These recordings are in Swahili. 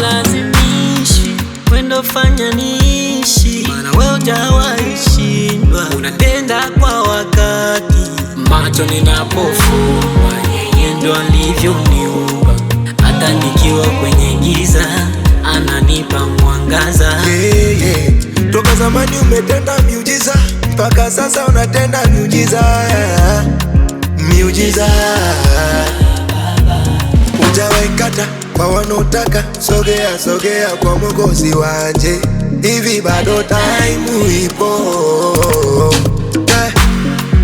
Silazimishi wendo fanya niishi, maana wewe hujawahi shindwa. Unatenda kwa wakati, macho ninapofumba, yeye ndo alivyoniumba. Hata nikiwa kwenye giza ananipa mwangaza. Toka zamani umetenda miujiza, mpaka sasa unatenda miujiza. Miujiza hujawahi kata kwa wanaotaka. Sogea sogea kwa Mwokozi wanje, hivi bado time ipo.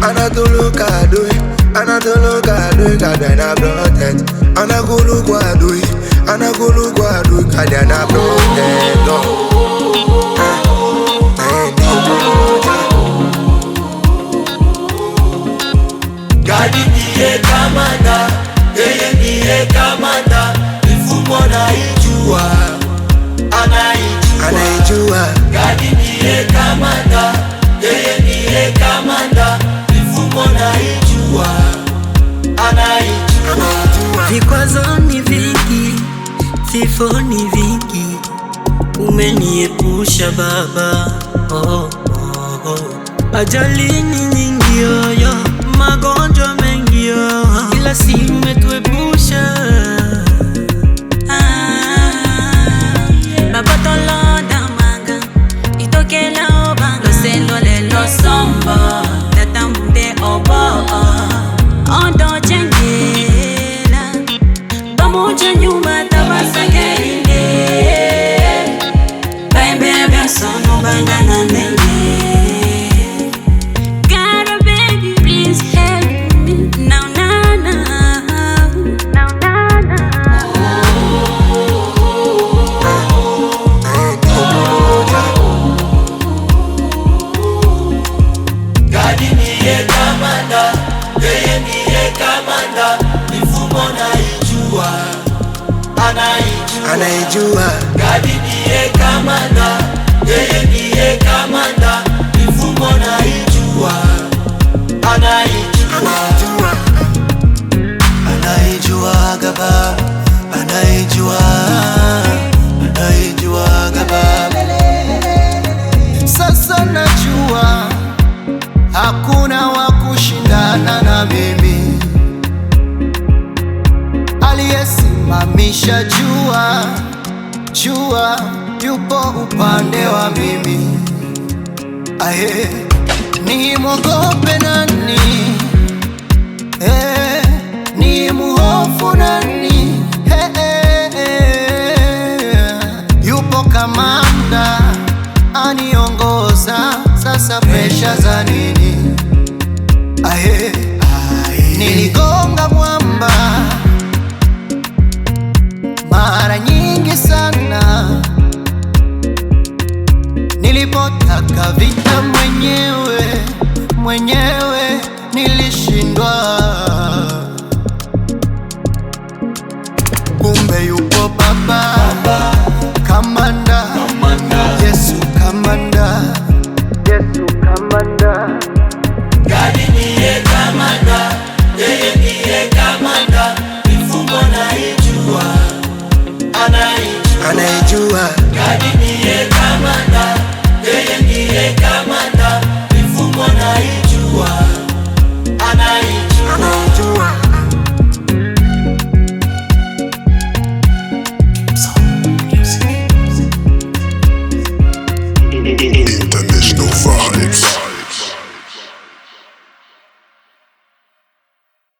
Anatuluka adui, anatuluka adui, kadana protect. Anagulugwa adui, anagulugwa adui, kadana protect. Gadi ndiye kamanda, yeye ndiye kamanda. Mifumo naijua, anaijua. Gadi ndiye kamanda, yeye ndiye kamanda. Mifumo naijua, anaijua. Vikwazo ni vingi, vifo ni vingi, umeniepusha Baba. Ajali ni nyingi yoyo, magonjwa mengi yo, ila si umetuepusha. Baba toloda manga, itokela obanga, selo lelo sombo, tatambude obo, ondo chengela, pamoja nyuma tabasagerinde, baimbe sono bandana nenge. Anaijua. Gadi ndiye kamanda, yeye ndiye kamanda. Mifumo naijua, anaijua. Anaijua Baba, anaijua, anaijua Baba. Sasa najua hakuna wa kushindana na mimi. Aliyesimamisha jua, jua yupo upande wa mimi. Aye, ni mwogope nani? Ni muhofu nani? Yupo kamanda aniongoza, sasa presha za nini? Aye, niligonga mwamba mara nyingi sana, nilipotaka vita mwenyewe nilishindwa. Kumbe yupo Baba kamanda, Yesu kamanda, Yesu kamanda. Gadi ndiye kamanda, yeye ndiye kamanda. Mifumo naijua, anaijua. Anaijua. Gadi ndiye kamanda,